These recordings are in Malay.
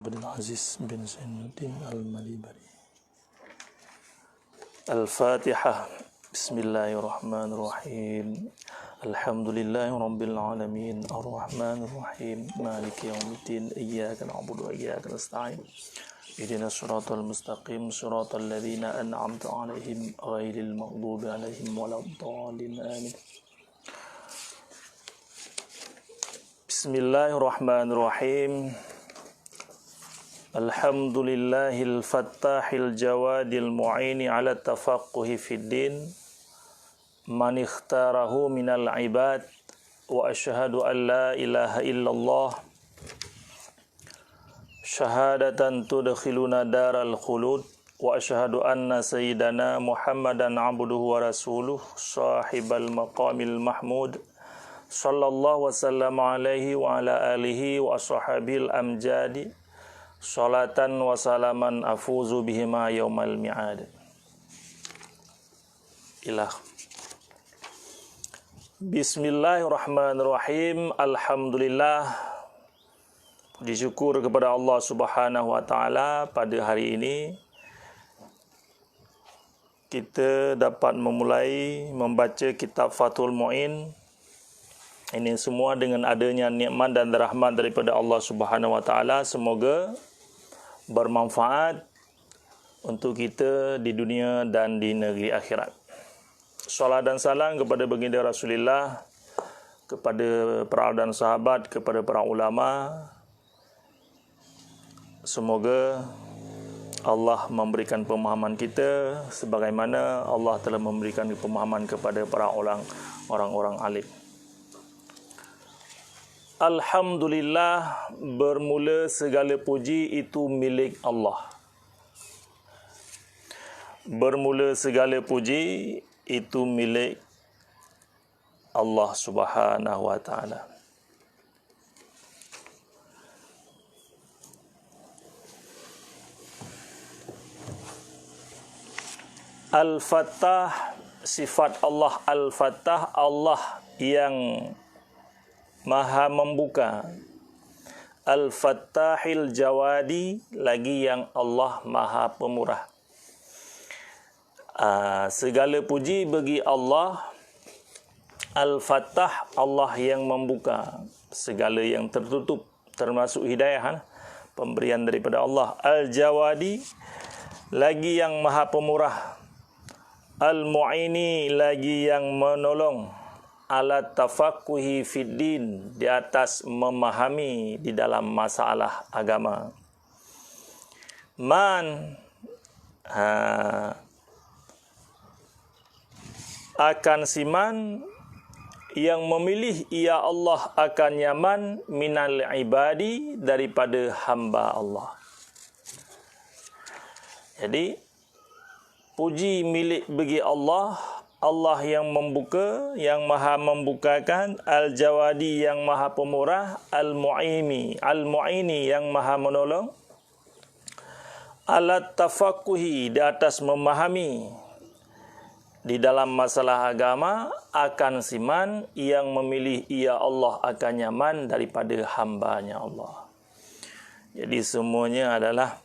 عبد العزيز بن زين الدين المليبري. الفاتحة. بسم الله الرحمن الرحيم. الحمد لله رب العالمين الرحمن الرحيم مالك يوم الدين إياك نعبد وإياك نستعين اهدنا الصراط المستقيم صراط الذين أنعمت عليهم غير المغضوب عليهم ولا الضالين آمين. بسم الله الرحمن الرحيم. الحمد لله الفتاح الجواد المعين على التفقه في الدين من اختاره من العباد وأشهد أن لا إله إلا الله شهادة تدخلنا دار الخلود وأشهد أن سيدنا محمدا عبده ورسوله صاحب المقام المحمود صلى الله وسلم عليه وعلى آله وأصحابه الأمجاد salatan wa salaman afuzu bihima yaumal mi'ad. Ilah. Bismillahirrahmanirrahim. Alhamdulillah. Puji syukur kepada Allah Subhanahu wa taala, pada hari ini kita dapat memulai membaca kitab Fathul Mu'in. Ini semua dengan adanya nikmat dan rahmat daripada Allah Subhanahu wa taala. Semoga bermanfaat untuk kita di dunia dan di negeri akhirat. Salat dan salam kepada baginda Rasulullah, kepada para dan sahabat, kepada para ulama. Semoga Allah memberikan pemahaman kita sebagaimana Allah telah memberikan pemahaman kepada para orang-orang alim. Alhamdulillah, bermula segala puji itu milik Allah. Bermula segala puji itu milik Allah Subhanahu wa taala. Al-Fattah, sifat Allah Al-Fattah, Allah yang Maha membuka. Al-Fattahil Jawadi, lagi yang Allah Maha pemurah. Segala puji bagi Allah. Al-Fattah, Allah yang membuka segala yang tertutup, termasuk hidayah, pemberian daripada Allah. Al-Jawadi, lagi yang Maha pemurah. Al-Mu'ini, lagi yang menolong. Alat tafaqquhi fiddin, di atas memahami di dalam masalah agama. Man, akan siman yang memilih ia Allah akan nyaman minal ibadi, daripada hamba Allah. Jadi puji milik bagi Allah. Allah yang membuka, yang maha membukakan. Al-Jawadi, yang maha pemurah. Al-Mu'ini, yang maha menolong. Alat tafaqquhi, di atas memahami di dalam masalah agama. Akan siman yang memilih ia Allah akan nyaman daripada hambanya Allah. Jadi semuanya adalah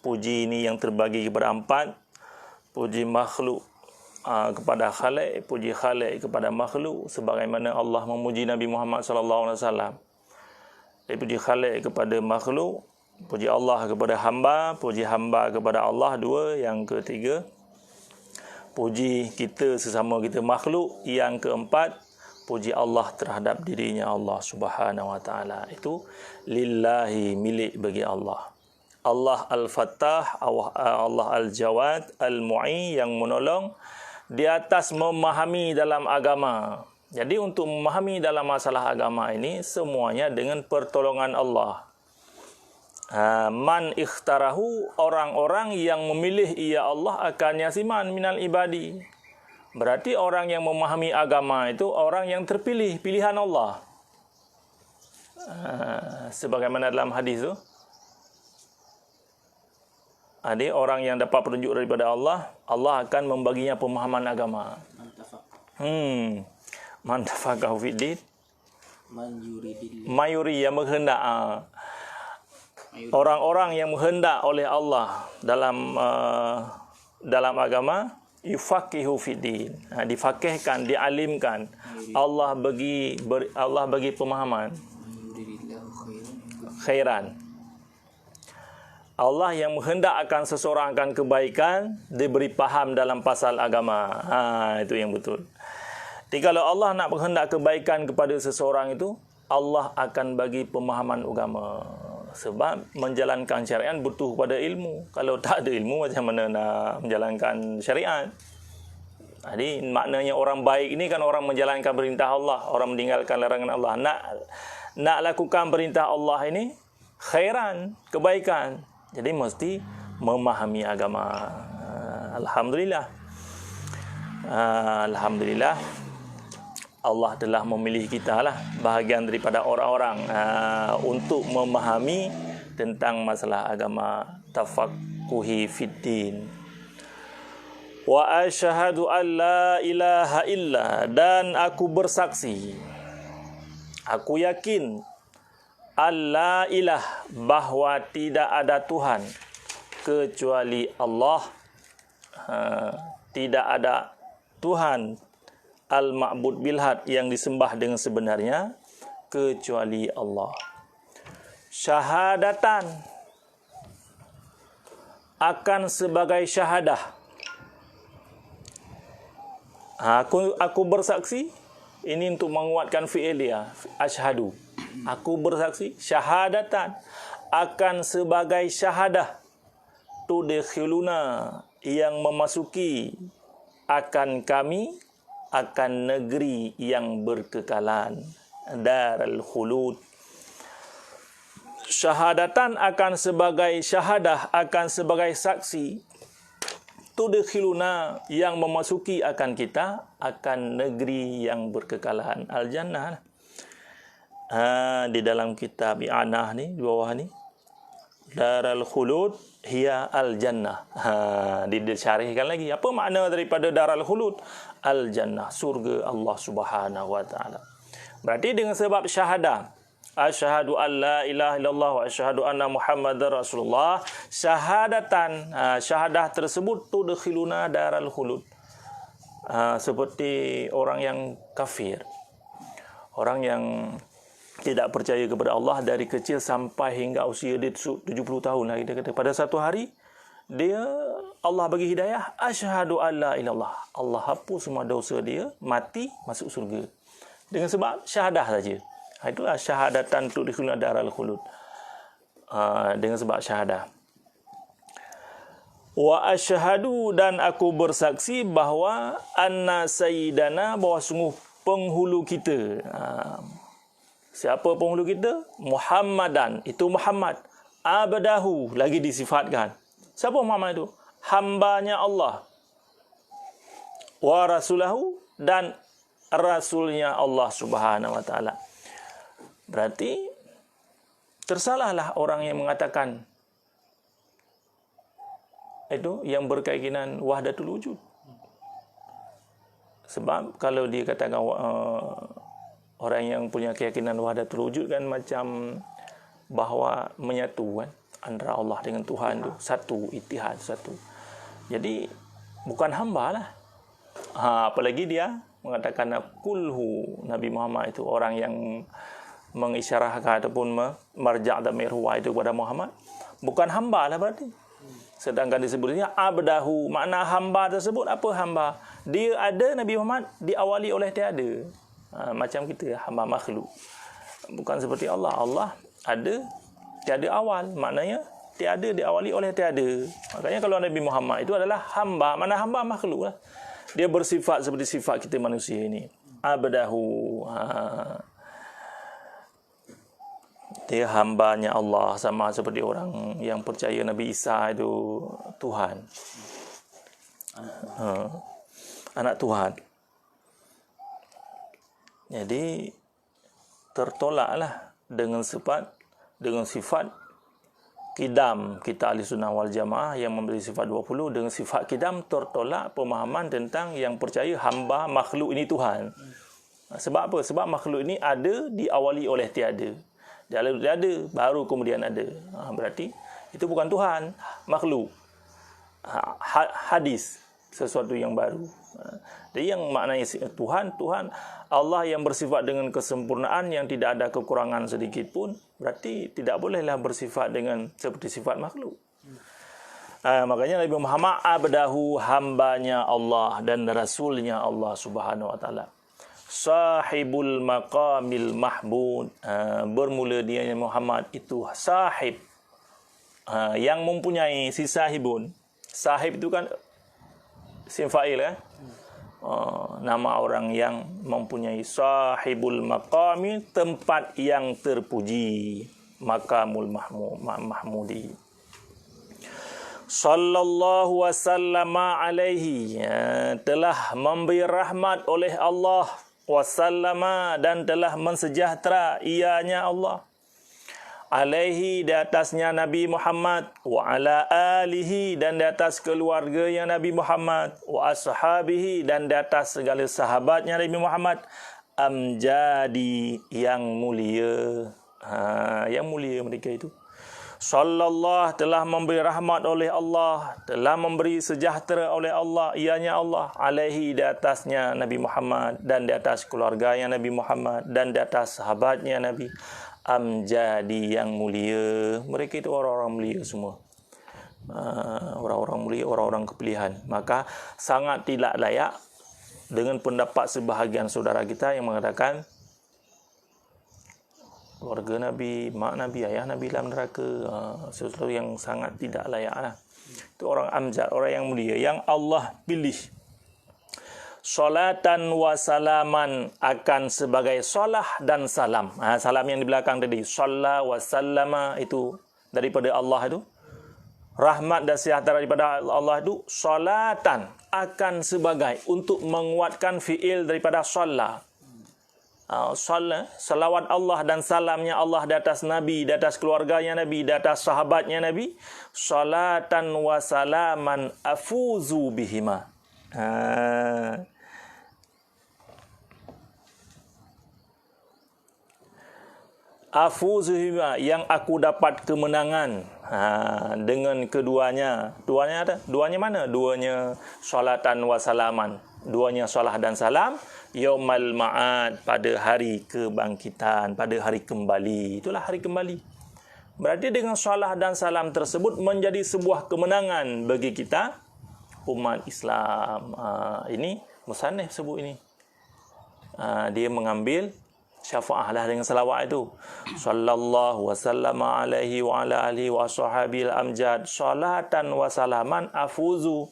puji ini yang terbagi kepada empat. Puji makhluk kepada Khalik, puji Khalik kepada makhluk, sebagaimana Allah memuji Nabi Muhammad sallallahu alaihi wasallam. Puji Khalik kepada makhluk, puji Allah kepada hamba, puji hamba kepada Allah. Dua. Yang ketiga, puji kita sesama kita makhluk. Yang keempat, puji Allah terhadap dirinya Allah Subhanahu wa taala. Itu lillahi, milik bagi Allah. Allah Al-Fattah, Allah Al-Jawad, Al-Mu'i, yang menolong di atas memahami dalam agama. Jadi untuk memahami dalam masalah agama ini semuanya dengan pertolongan Allah. Man ikhtarahu, orang-orang yang memilih ia Allah akan yasiman minal ibadi. Berarti orang yang memahami agama itu orang yang terpilih, pilihan Allah. Sebagaimana dalam hadis itu, ada orang yang dapat petunjuk daripada Allah, Allah akan membaginya pemahaman agama. Man tafaqahu fiddin, mayuri yang berkehendak. orang-orang yang menghendak oleh Allah dalam agama, yufaqihu fiddin, difaqihkan, dialimkan. Allah bagi pemahaman. Khairan. Allah yang menghendak akan seseorang akan kebaikan, diberi faham dalam pasal agama. Itu yang betul. Jadi kalau Allah nak menghendak kebaikan kepada seseorang itu, Allah akan bagi pemahaman agama. Sebab menjalankan syariat butuh pada ilmu. Kalau tak ada ilmu, macam mana nak menjalankan syariat? Jadi maknanya orang baik ini kan orang menjalankan perintah Allah, orang meninggalkan larangan Allah. Nak lakukan perintah Allah ini khairan, kebaikan. Jadi mesti memahami agama. Alhamdulillah. Alhamdulillah. Allah telah memilih kita lah bahagian daripada orang-orang untuk memahami tentang masalah agama, tafaqquhi fiddin. Wa asyhadu an la ilaha illa, dan aku bersaksi, aku yakin alla ilah, bahawa tidak ada Tuhan kecuali Allah. Tidak ada Tuhan al-ma'bud bilhad, yang disembah dengan sebenarnya, kecuali Allah. Syahadatan, akan sebagai syahadah. Aku bersaksi, ini untuk menguatkan fi'il dia, asyhadu. Aku bersaksi, syahadatan, akan sebagai syahadah, tudkhiluna, yang memasuki akan kami, akan negeri yang berkekalan, darul khulud. Syahadatan, akan sebagai syahadah, akan sebagai saksi, tudkhiluna, yang memasuki akan kita, akan negeri yang berkekalan, al-jannah. Di dalam kitab I'anah ni, di bawah ni, darul khulud hiya al-jannah. Disyarihkan lagi, apa makna daripada darul khulud? Al-jannah, surga Allah Subhanahu wa taala. Berarti dengan sebab syahadah, asyhadu an la ilaha illallah wa asyhadu anna muhammadar rasulullah, syahadatan, syahadah tersebut tudkhiluna darul khulud. Seperti orang yang kafir, orang yang tidak percaya kepada Allah dari kecil sampai hingga usia dia 70 tahun lagi, dia kata pada satu hari dia, Allah bagi hidayah, asyhadu alla ilallah, Allah hapus semua dosa dia, mati masuk surga dengan sebab syahadah saja. Itulah syahadatan tudkhiluna darul khulud, dengan sebab syahadah. Wa asyhadu, dan aku bersaksi bahawa anna sayyidana, bahawa sungguh penghulu kita. Siapa penghulu kita? Muhammadan, itu Muhammad. Abdahu, lagi disifatkan. Siapa Muhammad itu? Hambanya Allah. Wa rasulahu, dan rasulnya Allah Subhanahu wa taala. Berarti tersalahlah orang yang mengatakan itu, yang berkeyakinan wahdatul wujud. Sebab kalau dia katakan orang yang punya keyakinan wahdatul wujud kan macam bahawa menyatu kan antara Allah dengan Tuhan tu, satu, ittihad, satu. Jadi bukan hamba lah. Apalagi dia mengatakan kulhu, Nabi Muhammad itu orang yang mengisyarahkan ataupun marja' dhamir huwa itu kepada Muhammad, bukan hamba lah berarti. Sedangkan disebutnya abdahu, makna hamba tersebut apa hamba? Dia ada, Nabi Muhammad diawali oleh tiada. Macam kita, hamba makhluk. Bukan seperti Allah. Allah ada, tiada awal. Maknanya tiada diawali oleh tiada. Makanya kalau Nabi Muhammad itu adalah hamba, mana hamba makhluk lah. Dia bersifat seperti sifat kita manusia ini. Abdahu. Dia hambanya Allah, sama seperti orang yang percaya Nabi Isa itu Tuhan. Anak Tuhan. Jadi tertolaklah dengan sifat kidam. Kita ahli sunnah wal jamaah yang memberi sifat 20, dengan sifat kidam tertolak pemahaman tentang yang percaya hamba makhluk ini Tuhan. Sebab apa? Sebab makhluk ini ada diawali oleh tiada. Dia ada, baru kemudian ada. Berarti itu bukan Tuhan, makhluk. Hadis, sesuatu yang baru. Jadi yang maknanya Tuhan Allah yang bersifat dengan kesempurnaan, yang tidak ada kekurangan sedikit pun, berarti tidak bolehlah bersifat dengan seperti sifat makhluk. Makanya Nabi Muhammad abdahu, hambanya Allah dan rasulnya Allah Subhanahu wa taala. Sahibul maqamil mahmud, bermula dia Muhammad itu sahib, yang mempunyai, si sahibun. Sahib itu kan isim fa'il kan? Nama orang yang mempunyai. Sahibul maqami, tempat yang terpuji, maqamul mahmudi. Sallallahu wasallama alaihi, telah memberi rahmat oleh Allah, wasallama, dan telah mensejahtera ianya Allah, alaihi, di atasnya Nabi Muhammad, wa ala alihi, dan di atas keluarga yang Nabi Muhammad, wa ashabihi, dan di atas segala sahabatnya Nabi Muhammad, amjadi, yang mulia. Yang mulia mereka itu. Sallallahu, telah memberi rahmat oleh Allah, telah memberi sejahtera oleh Allah, ianya Allah, alaihi, di atasnya Nabi Muhammad, dan di atas keluarga yang Nabi Muhammad, dan di atas sahabatnya Nabi, amjadi, yang mulia. Mereka itu orang-orang mulia semua. Orang-orang mulia, orang-orang kepilihan. Maka sangat tidak layak dengan pendapat sebahagian saudara kita yang mengatakan keluarga Nabi, mak Nabi, ayah Nabi dalam neraka. Sesuatu yang sangat tidak layak lah. Itu orang amjad, orang yang mulia, yang Allah pilih. Salatan wa salaman, akan sebagai salah dan salam. Salam yang di belakang tadi, salla wa sallama, itu daripada Allah itu. Rahmat dan sejahtera daripada Allah itu. Salatan, akan sebagai, untuk menguatkan fi'il daripada salla. Salawat Allah dan salamnya Allah di atas Nabi, di atas keluarganya Nabi, di atas sahabatnya Nabi. Salatan wa salaman afuzu bihima. Afuzu bihima, yang aku dapat kemenangan dengan keduanya. Duanya ada? Duanya mana? Duanya salatan wa salaman. Duanya salah dan salam, yaumal ma'ad, pada hari kebangkitan, pada hari kembali. Itulah hari kembali. Berarti dengan salah dan salam tersebut menjadi sebuah kemenangan bagi kita umat Islam. Ini musannif sebut ini. Dia mengambil syafaah lah dengan salawat itu. Sallallahu wasallama alaihi wa ala alihi wa sahabil amjad, salatan wa salaman afuzu,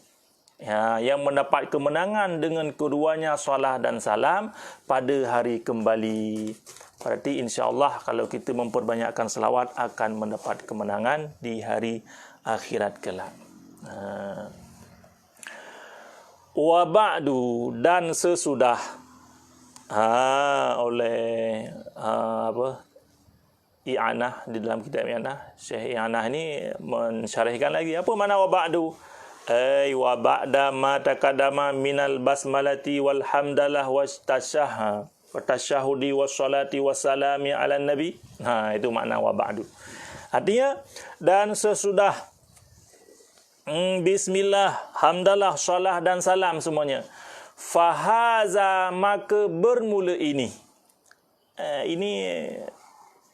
yang mendapat kemenangan dengan keduanya salah dan salam pada hari kembali. Berarti insya-Allah kalau kita memperbanyakkan selawat akan mendapat kemenangan di hari akhirat kelak. Wa ba'du, dan sesudah oleh I'anah, di dalam kitab I'anah, Syekh I'anah ini mensyarahkan lagi apa makna wa ba'du. Wa ba'da ma taqaddama minal basmalati wal hamdalah wa tasyahudi wassalati wassalami ala nabi. Itu makna wa ba'du. Artinya, dan sesudah bismillah, hamdalah, salah dan salam semuanya. Fahaza, maka bermula ini. Ini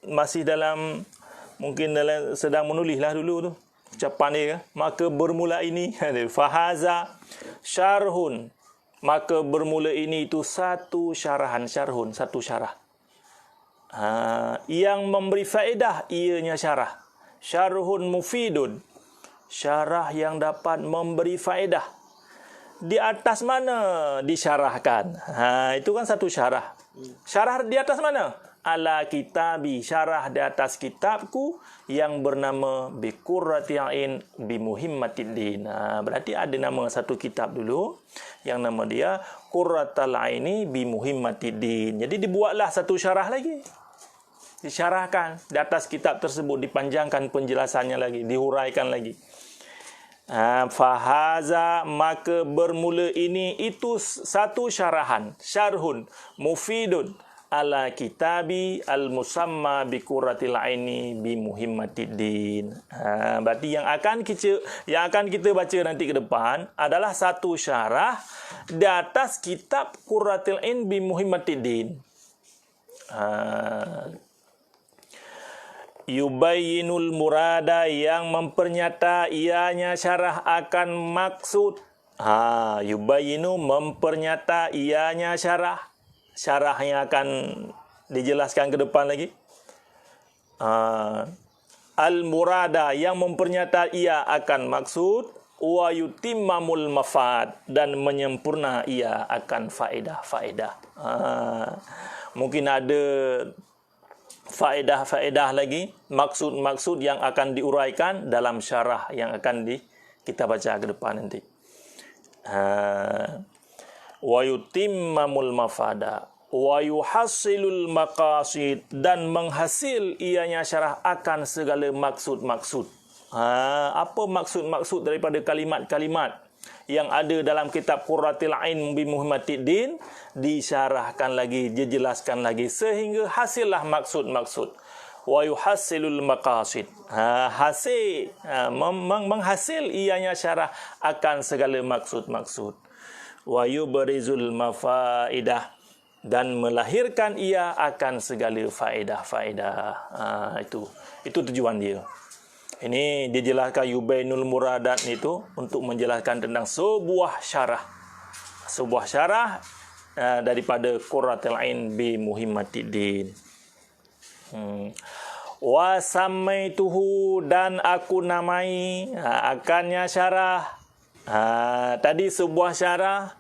masih dalam, mungkin dalam sedang menulislah dulu tu ucapan dia. Maka bermula ini, fahaza syarhun, maka bermula ini itu satu syarahan. Syarhun, satu syarah, yang memberi faedah ianya syarah. Syarhun mufidun, syarah yang dapat memberi faedah. Di atas mana disyarahkan? Itu kan satu syarah. Syarah di atas mana? Ala kitabi, syarah di atas kitabku yang bernama Biqurrati Ain Bimuhimmatiddin. Berarti ada nama satu kitab dulu yang nama dia Qurratul Aini Bimuhimmatiddin. Jadi dibuatlah satu syarah lagi. Disyarahkan di atas kitab tersebut, dipanjangkan penjelasannya lagi, dihuraikan lagi. Fahaza, maka bermula ini itu satu syarahan, syarhun mufidun, ala kitabi al-musamma bi qurratil aini bi muhimmatiddin. Berarti yang akan kita baca nanti ke depan adalah satu syarah di atas kitab Qurratul Ain bi Muhimmatiddin. Yubayyinul murada, yang mempernyata ianya syarah akan maksud. Yubayyinu mempernyata ianya syarah. Syarah yang akan dijelaskan ke depan lagi. Al-murada, yang mempernyata ia akan maksud. Wa yutimmamul mafad, dan menyempurna ia akan faedah-faedah. Mungkin ada faedah-faedah lagi, maksud-maksud yang akan diuraikan dalam syarah yang akan kita baca ke depan nanti. Wa yutimmamul mafada wa yuhassilul maqasid, dan menghasil ianya syarah akan segala maksud-maksud. Apa maksud-maksud daripada kalimat-kalimat yang ada dalam kitab Qurratul Ain bi Muhimmatiddin, disyarahkan lagi, dijelaskan lagi sehingga hasillah maksud-maksud. Wa yuhassilul maqasid, menghasil ianya syarah akan segala maksud-maksud. Wa yubrizul mafaidah, dan melahirkan ia akan segala faedah-faedah. Itu tujuan dia. Ini dijelaskan yubainul muradat itu untuk menjelaskan tentang sebuah syarah. Sebuah syarah daripada Qurratul Ain bi Muhimmatiddin. Wa samaituhu, dan aku namai akannya syarah. Tadi sebuah syarah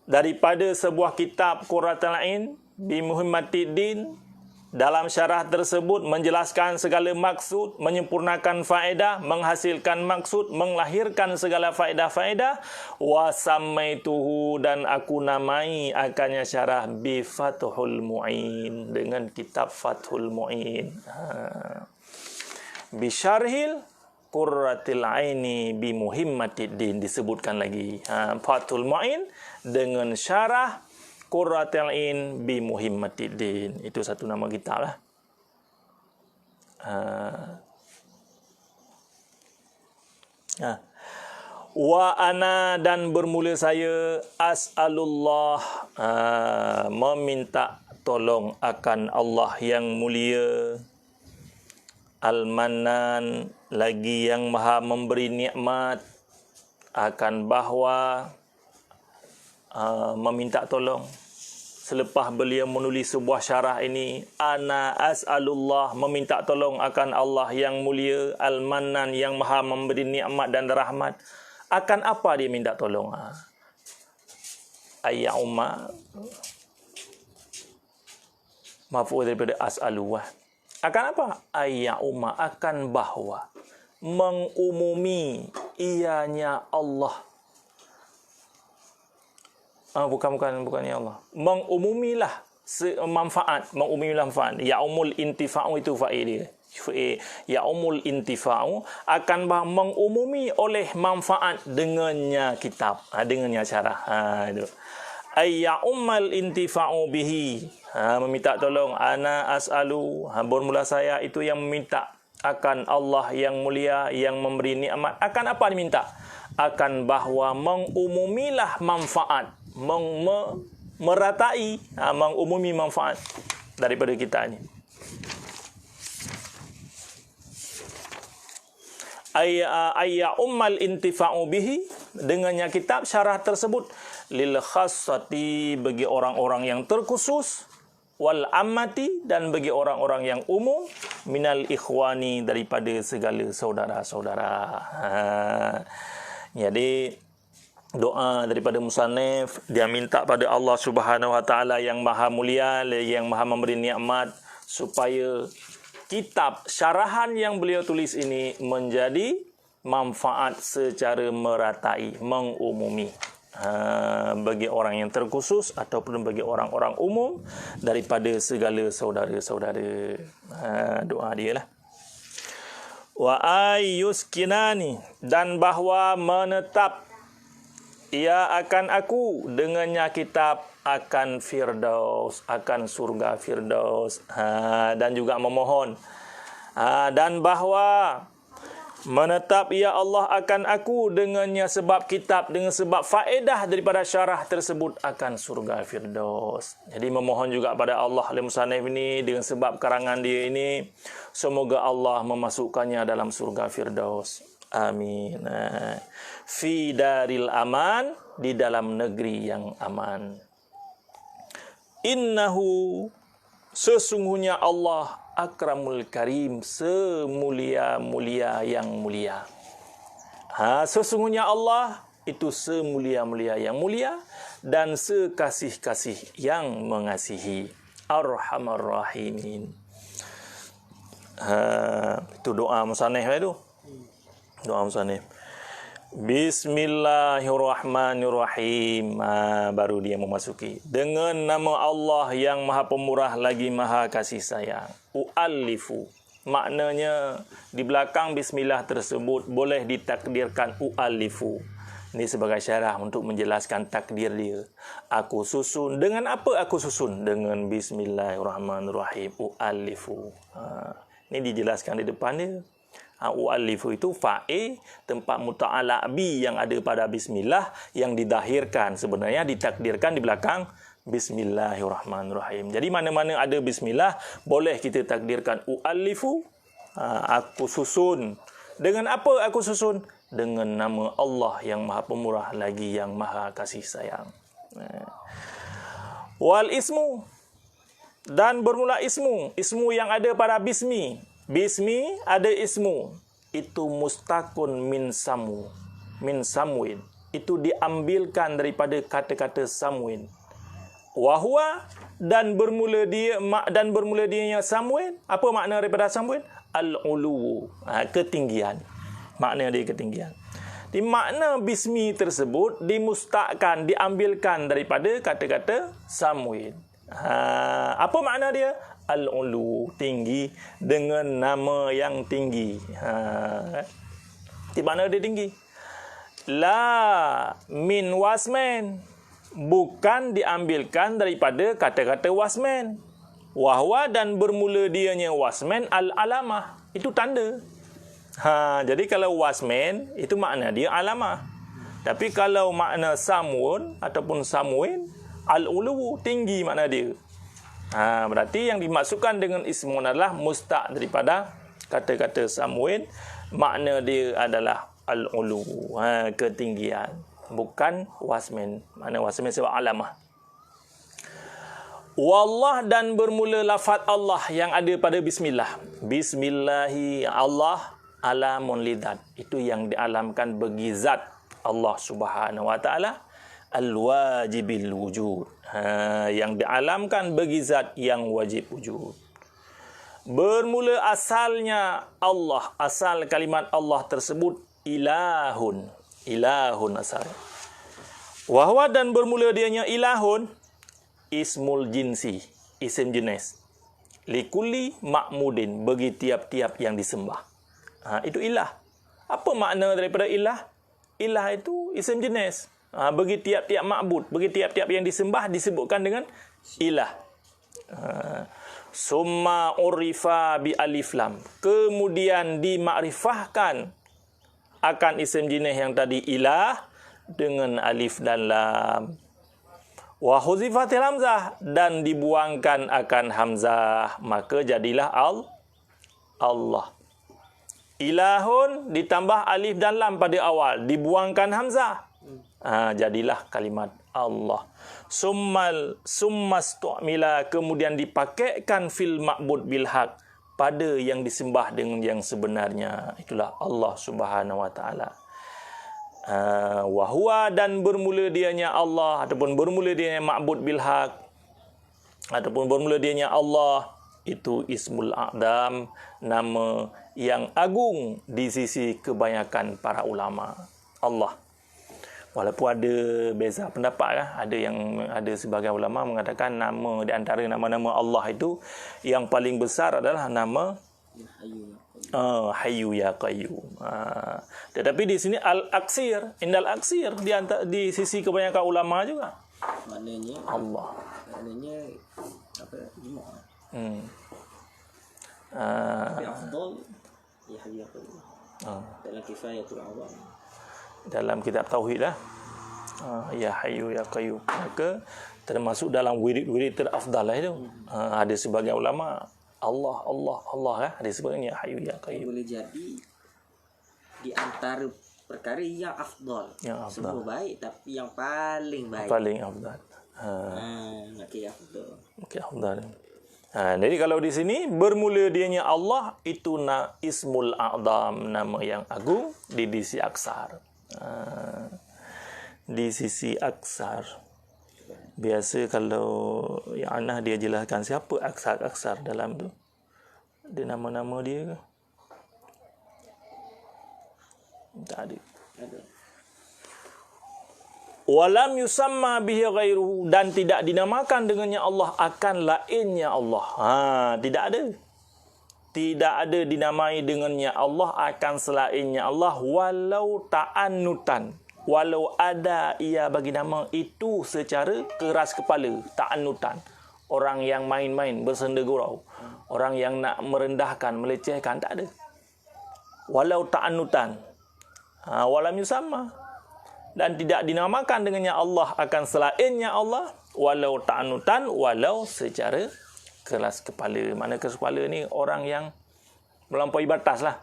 daripada sebuah kitab Qurratul Ain bi Muhimmatiddin. Dalam syarah tersebut menjelaskan segala maksud, menyempurnakan faedah, menghasilkan maksud, melahirkan segala faedah-faedah. Wa samaituhu, dan aku namai akannya syarah bi Fathul Mu'in, dengan kitab Fathul Mu'in. Bi syarhil Qurratul Aini bi Muhimmatiddin, disebutkan lagi. Fathul Mu'in dengan syarah Qurratul Ain bi Muhimmatiddin. Itu satu nama kitab lah. Wa ana, dan bermula saya, as'alullah, meminta tolong akan Allah yang mulia, al-mannan, lagi yang maha memberi nikmat, akan bahawa meminta tolong. Selepas beliau menulis sebuah syarah ini, ana as'alullah, meminta tolong akan Allah yang mulia, al-mannan, yang maha memberi nikmat dan rahmat. Akan apa dia minta tolong? Ayya'umma, maf'ul daripada as'aluwah. Akan apa? Ayya'umma, akan bahawa mengumumi ianya Allah. Bukan ya Allah. Mengumumilah manfaat, mengumumilah manfaat. Ya'umul intifa'u, itu fa'il dia. Ya'umul intifa'u, akan mengumumi oleh manfaat dengannya kitab, dengannya syarah. Itu. Ayya'ummal intifa'u bihi, meminta tolong. Ana as'alu, bermula saya itu yang meminta akan Allah yang mulia, yang memberi nikmat. Akan apa diminta? Akan bahawa mengumumilah manfaat, meratai, mengumumi manfaat daripada kita ni. Ayya ummal intifa'u bihi, dengannya kitab syarah tersebut, lil khassati, bagi orang-orang yang terkhusus, wal ammati, dan bagi orang-orang yang umum, minal ikhwani, daripada segala saudara-saudara. Jadi doa daripada musannif, dia minta pada Allah Subhanahu Wa Taala yang maha mulia, yang maha memberi nikmat, supaya kitab syarahan yang beliau tulis ini menjadi manfaat secara meratai, mengumumi, bagi orang yang terkhusus ataupun bagi orang-orang umum daripada segala saudara-saudara. Doa dia lah. Wa ayyuskinani, dan bahawa menetap ia akan aku dengannya kitab akan Firdaus, akan surga Firdaus. Dan juga memohon dan bahawa menetap ya Allah akan aku dengannya sebab kitab, dengan sebab faedah daripada syarah tersebut akan surga Firdaus. Jadi memohon juga pada Allah al-Musannif ini dengan sebab karangan dia ini, semoga Allah memasukkannya dalam surga Firdaus. Amin. Fi daril aman, di dalam negeri yang aman. Innahu, sesungguhnya Allah akramul karim, semulia-mulia yang mulia. Sesungguhnya Allah itu semulia-mulia yang mulia dan sekasih-kasih yang mengasihi. Arhamar rahimin. Itu doa musannif itu. Doa musannif. Bismillahirrahmanirrahim. Baru dia memasuki. Dengan nama Allah yang Maha Pemurah lagi Maha Kasih Sayang. U'allifu. Maknanya di belakang bismillah tersebut boleh ditakdirkan u'allifu. Ini sebagai syarah untuk menjelaskan takdir dia. Aku susun. Dengan apa aku susun? Dengan bismillahirrahmanirrahim. U'allifu. Ini dijelaskan di depan dia. U'allifu itu fa'il tempat muta'ala bi yang ada pada bismillah yang didahirkan, sebenarnya ditakdirkan di belakang bismillahirrahmanirrahim. Jadi mana-mana ada bismillah boleh kita takdirkan u'allifu, aku susun. Dengan apa aku susun? Dengan nama Allah yang Maha Pemurah lagi yang Maha Kasih Sayang. Wal ismu, dan bermula ismu. Ismu yang ada pada bismi. Bismi ada ismu. Itu mustakun min samu. Min samwin. Itu diambilkan daripada kata-kata samwin. Wahwa, dan bermula dianya samwin. Apa makna daripada samwin? Al-ulu. Ketinggian. Makna dia ketinggian. Di makna bismi tersebut dimustakkan, diambilkan daripada kata-kata samwin. Apa makna dia? Al-ulu, tinggi, dengan nama yang tinggi. Di mana dia tinggi? La min wasmen, bukan diambilkan daripada kata-kata wasmen. Wahwa, dan bermula dianya wasmen al-alamah, itu tanda. Jadi kalau wasmen itu makna dia alamah. Tapi kalau makna samwun ataupun samwin, al-ulu, tinggi makna dia. Berarti yang dimaksudkan dengan ismun adalah mustaq daripada kata-kata samwin. Makna dia adalah al-ulu, ketinggian, bukan wasmin. Makna wasmin sebab alamah. Wallah, dan bermula lafaz Allah yang ada pada bismillah. Bismillahi, Allah alamun lidzat, itu yang dialamkan bagi zat Allah Subhanahu wa taala. Al-wajibil wujud, yang dialamkan bagi zat yang wajib wujud. Bermula asalnya Allah, asal kalimat Allah tersebut ilahun. Ilahun asal. Wahwa, dan bermula dianya ilahun, ismul jinsi, isim jenis. Likulli ma'mudin, bagi tiap-tiap yang disembah. Itu ilah. Apa makna daripada ilah? Ilah itu isim jenis. Bagi tiap-tiap ma'bud, bagi tiap-tiap yang disembah disebutkan dengan ilah. Summa urifa bi alif lam, kemudian dimakrifahkan akan isim jenis yang tadi ilah dengan alif dan lam. Wa huzifatil hamzah, dan dibuangkan akan hamzah, maka jadilah Allah. Ilahun ditambah alif dan lam pada awal, dibuangkan hamzah, jadilah kalimat Allah. Summastu'mila, kemudian dipakaikan fil ma'bud bil haq, pada yang disembah dengan yang sebenarnya, itulah Allah Subhanahu wa taala. Wahwa, dan bermula dianya Allah ataupun bermula dianya ma'bud bil haq ataupun bermula dianya Allah, itu ismul a'dam, nama yang agung di sisi kebanyakan para ulama. Allah. Walaupun ada beza pendapat, ada sebagian ulama mengatakan nama di antara nama-nama Allah itu yang paling besar adalah nama Hayyu ya Qayyum. Tetapi di sini al-aksir, indal aksir di sisi kebanyakan ulama juga. maknanya Allah. Maknanya apa? Jemaah. Tapi afdal ya hayya qayyum. Dalam Kifayatul Awam. Dalam kitab tauhid lah. Ya hayyu ya qayyum. Maka termasuk dalam wirid-wirid terafdal lah itu. Ada sebagian ulama Allah ada sebagian ya hayyu ya qayyum. Boleh jadi di antara perkara yang afdal. Semua baik tapi yang paling baik. Paling afdal. Okey afdal. Okey afdal. Jadi kalau di sini bermula dianya Allah itu ismul a'zam, nama yang agung di sisi aksar. Di sisi aksar. Biasa kalau yang Anah dia jelaskan siapa aksar dalam tu. Ada nama-nama dia ke? Tak ada. Walam yusamma bihi ghairuhu, dan tidak dinamakan dengannya Allah akan lainnya Allah. Tidak ada. Tidak ada dinamai dengannya Allah akan selainnya Allah walau ta'annutan. Walau ada ia bagi nama itu secara keras kepala, ta'annutan. Orang yang main-main, bersenda gurau. Orang yang nak merendahkan, melecehkan, tak ada. Walau ta'annutan. Walam yusamma. Dan tidak dinamakan dengannya Allah akan selainnya Allah walau ta'anutan, walau secara keras kepala. Mana keras kepala ni orang yang melampaui batas lah.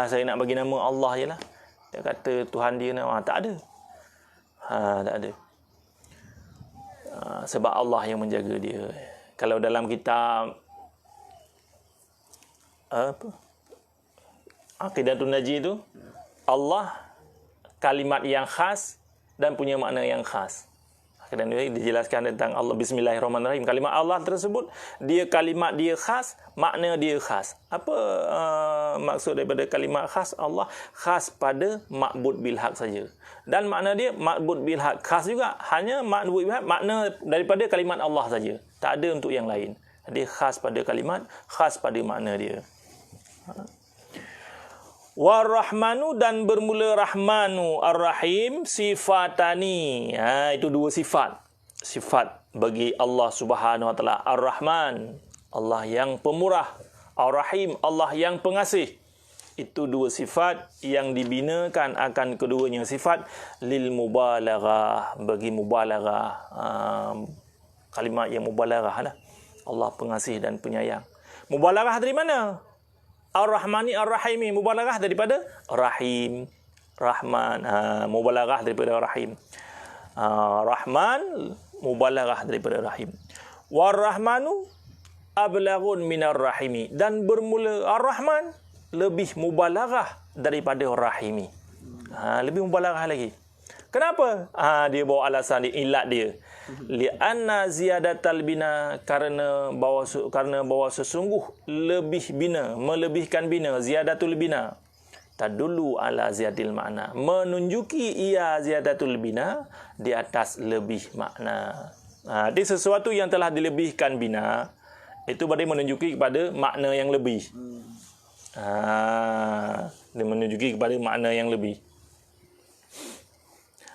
Saya nak bagi nama Allah je lah. Dia kata Tuhan dia tak ada. Tak ada. Sebab Allah yang menjaga dia. Kalau dalam kitab Aqidatul Najih tu, Allah kalimat yang khas dan punya makna yang khas. Dan dijelaskan tentang Allah Bismillahirrahmanirrahim. Kalimat Allah tersebut, kalimat dia khas, makna dia khas. Apa maksud daripada kalimat khas Allah? Khas pada ma'bud bil haq saja. Dan makna dia ma'bud bil haq khas juga, hanya ma'bud bil haq, makna daripada kalimat Allah saja. Tak ada untuk yang lain. Dia khas pada kalimat, khas pada makna dia. War-Rahmanu, dan bermula Rahmanu, Ar-Rahim, sifatani. Itu dua sifat. Sifat bagi Allah Subhanahu Wa Taala. Ar-Rahman, Allah yang pemurah. Ar-Rahim, Allah yang pengasih. Itu dua sifat yang dibinakan akan keduanya sifat lil mubalaghah, bagi mubalaghah. Kalimat yang mubalaghah lah. Allah pengasih dan penyayang. Mubalaghah dari mana? Ar-Rahmani Ar-Rahimi, mubalaghah daripada Rahim, Rahman, mubalaghah daripada Rahim. Rahman, mubalaghah daripada Rahim. War-Rahmanu ablaghun minar Rahimi, dan bermula Ar-Rahman lebih mubalaghah daripada Rahimi. Lebih mubalaghah lagi. Kenapa? Dia bawa alasan dia, ilat dia. Li'anna ziyadatal bina, kerana bahawa sesungguh lebih bina, melebihkan bina, ziyadatul bina, tadullu ala ziyadil makna, menunjuki ia ziyadatul bina di atas lebih makna. Jadi sesuatu yang telah dilebihkan bina itu berarti menunjuki kepada makna yang lebih. Dia menunjuki kepada makna yang lebih.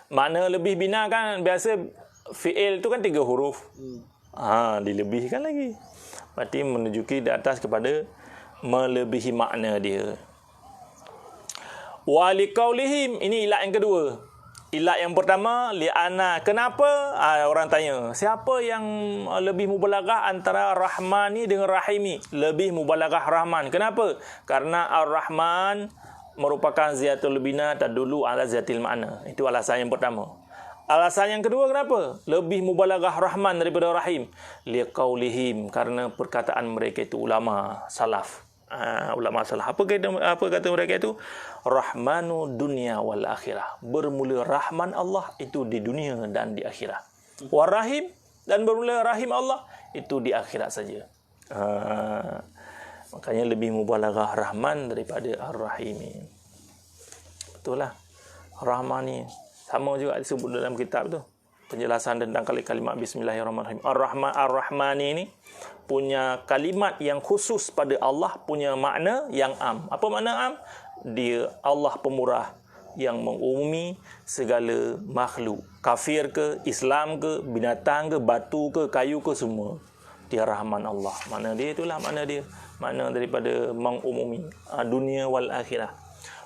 Makna lebih bina kan biasa fi'il tu kan 3 huruf. Dilebihkan lagi. Berarti menunjuki di atas kepada melebihi makna dia. Wa liqaulihim, ini ilat yang kedua. Ilat yang pertama, li'ana. Kenapa? Orang tanya, siapa yang lebih mubalaghah antara Rahmani dengan Rahimi? Lebih mubalaghah Rahman. Kenapa? Karena Ar-Rahman merupakan ziyatul bina tadulu ala ziyatil makna. Itu alasan yang pertama. Alasan yang kedua, kenapa? Lebih mubalaghah Rahman daripada Rahim. Liqaulihim, karena perkataan mereka itu ulama salaf. Ulama salaf. Apa kata mereka itu? Rahmanu dunia wal akhirah. Bermula Rahman Allah itu di dunia dan di akhirat. Warahim, dan bermula Rahim Allah itu di akhirat saja. Makanya lebih mubalaghah Rahman daripada Ar-Rahim. Betul lah. Rahman ni sama juga disebut dalam kitab tu. Penjelasan tentang kalimat Bismillahirrahmanirrahim. Ar-Rahman ini punya kalimat yang khusus pada Allah, punya makna yang am. Apa makna am? Dia Allah pemurah, yang mengumumi segala makhluk. Kafir ke, Islam ke, binatang ke, batu ke, kayu ke, semua. Dia Rahman Allah. Makna dia itulah makna dia. Makna daripada mengumumi dunia wal akhirah.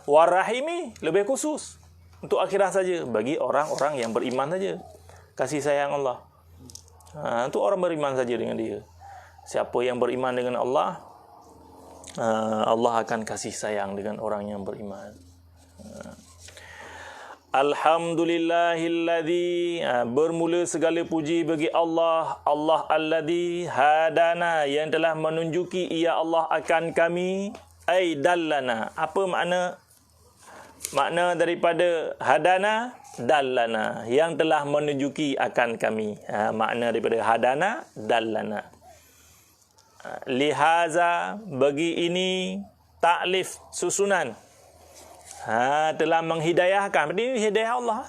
Warahimi lebih khusus. Untuk akhirah saja. Bagi orang-orang yang beriman saja. Kasih sayang Allah. Untuk orang beriman saja dengan dia. Siapa yang beriman dengan Allah, Allah akan kasih sayang dengan orang yang beriman. Alhamdulillahilladzi, bermula segala puji bagi Allah. Allah alladzi hadana, yang telah menunjuki ia Allah akan kami. Ai dallana. Apa makna daripada hadana? Dallana, yang telah menunjuki akan kami. Makna daripada hadana, dallana. Lihaza, bagi ini, taklif, susunan. Telah menghidayahkan. Ini hidayah Allah.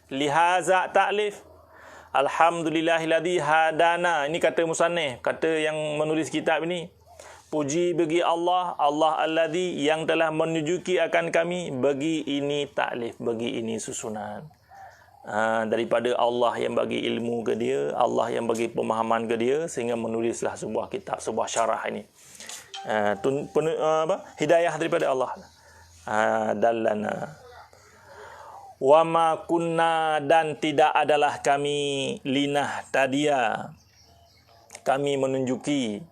Lihaza taklif. Alhamdulillahilladzi hadana. Ini kata musannif, kata yang menulis kitab ini. Puji bagi Allah, Allah alladzi, yang telah menunjuki akan kami. Bagi ini taklif, bagi ini susunan. Daripada Allah yang bagi ilmu ke dia, Allah yang bagi pemahaman ke dia, sehingga menulislah sebuah kitab, sebuah syarah ini. Hidayah daripada Allah. Dallana. Wa ma kunna, dan tidak adalah kami, linah tadia, kami menunjuki.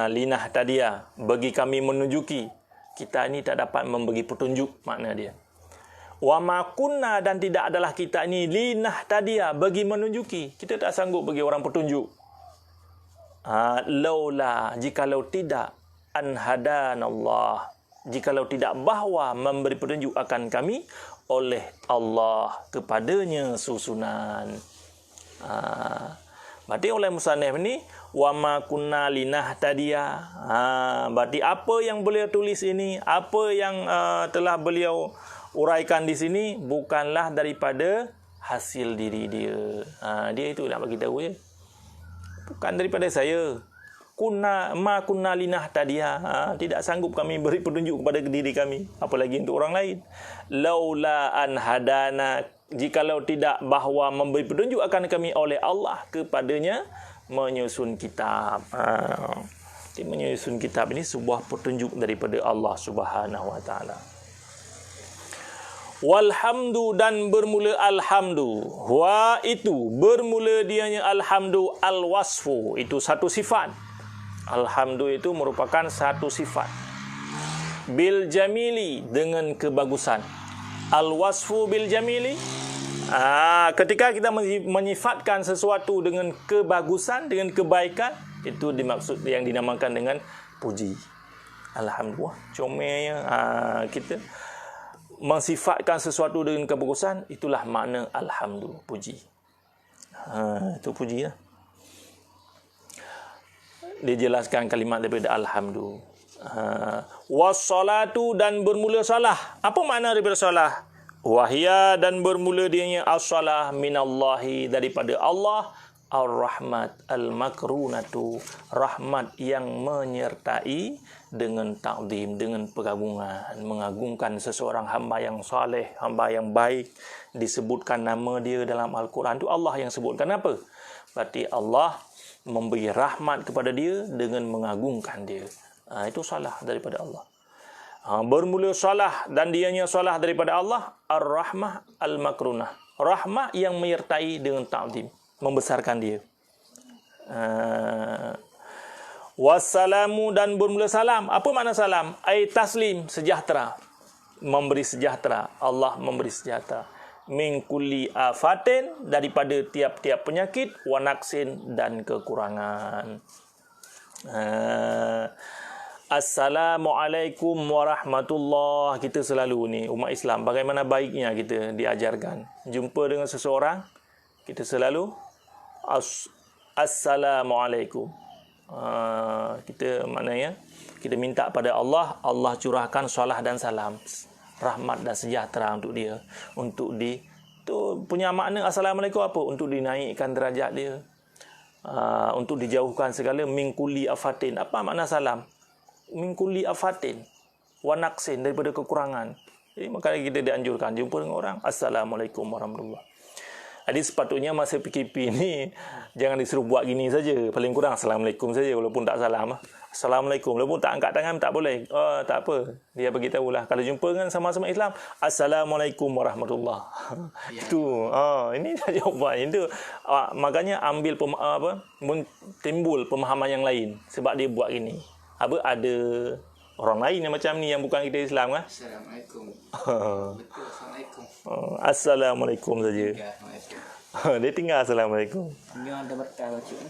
Linah tadia, bagi kami menunjuki. Kita ini tak dapat memberi petunjuk, makna dia. Wa ma kunna, dan tidak adalah kita ini, linah tadia, bagi menunjuki. Kita tak sanggup bagi orang petunjuk. Laula, jikalau tidak, an hadanallah, jikalau tidak bahawa memberi petunjuk akan kami oleh Allah, kepadanya susunan. Berarti oleh musannif ni, wa ma kunna linah tadia. Berarti apa yang beliau tulis ini, apa yang telah beliau uraikan di sini, bukanlah daripada hasil diri dia. Dia itu nak bagi tahu je. Bukan daripada saya. Ma kunna linah tadia. Tidak sanggup kami beri petunjuk kepada diri kami, apalagi untuk orang lain. Laula an hadana, jikalau tidak bahawa memberi petunjuk akan kami oleh Allah, kepadanya menyusun kitab. Menyusun kitab ini sebuah petunjuk daripada Allah Subhanahu wa taala. Walhamdu, dan bermula alhamdu. Wa itu, bermula dianya alhamdu, alwasfu, itu satu sifat. Alhamdu itu merupakan satu sifat. Bil jamili, dengan kebagusan. Alwasfu bil jamili, ketika kita menyifatkan sesuatu dengan kebagusan, dengan kebaikan, itu dimaksud yang dinamakan dengan puji. Alhamdulillah, comelnya kita mensifatkan sesuatu dengan kebagusan, itulah makna alhamdulillah, puji. Itu puji lah. Dia jelaskan kalimat daripada alhamdulillah. Wassalatu, dan bermula salah. Apa makna daripada salah? Wahya, dan bermula dianya as-salah minallahi, daripada Allah, ar-rahmat al-makrunatu, rahmat yang menyertai dengan ta'zim, dengan pengagungan, mengagungkan seseorang hamba yang saleh, hamba yang baik, disebutkan nama dia dalam Al-Quran, itu Allah yang sebutkan. Apa? Berarti Allah memberi rahmat kepada dia dengan mengagungkan dia. Itu salah daripada Allah. Bermula salah, dan dianya salah daripada Allah, ar-rahmah al-makrunah, rahmah yang menyertai dengan ta'zim, membesarkan dia. Wassalamu, dan bermula salam. Apa makna salam? Ai taslim, sejahtera, memberi sejahtera. Allah memberi sejahtera. Min kulli afatin, daripada tiap-tiap penyakit, wa naqsin, dan kekurangan. Assalamualaikum warahmatullahi. Kita selalu ni, umat Islam, bagaimana baiknya kita diajarkan. Jumpa dengan seseorang, kita selalu Assalamualaikum. Kita maknanya, kita minta pada Allah, Allah curahkan salah dan salam, rahmat dan sejahtera untuk dia. Untuk tu punya makna Assalamualaikum apa? Untuk dinaikkan derajat dia. Untuk dijauhkan segala min kulli afatin. Apa makna salam? Min kulli afatin wa naqsin, daripada kekurangan. Jadi makanya kita dianjurkan jumpa dengan orang, Assalamualaikum warahmatullahi. Jadi sepatutnya masa PKP ni jangan disuruh buat gini saja. Paling kurang Assalamualaikum saja walaupun tak salam. Assalamualaikum. Walaupun tak angkat tangan tak boleh. Tak apa. Dia beritahu lah. Kalau jumpa dengan sama-sama Islam, Assalamualaikum warahmatullahi. Itu. Ini dah jawapan. Itu. Makanya ambil timbul pemahaman yang lain sebab dia buat gini. Ada orang lain yang macam ni yang bukan kita Islam kan? Assalamualaikum. Betul, Assalamualaikum. Assalamualaikum saja. Dia tinggal Assalamualaikum. Ini ada berkah baca ni.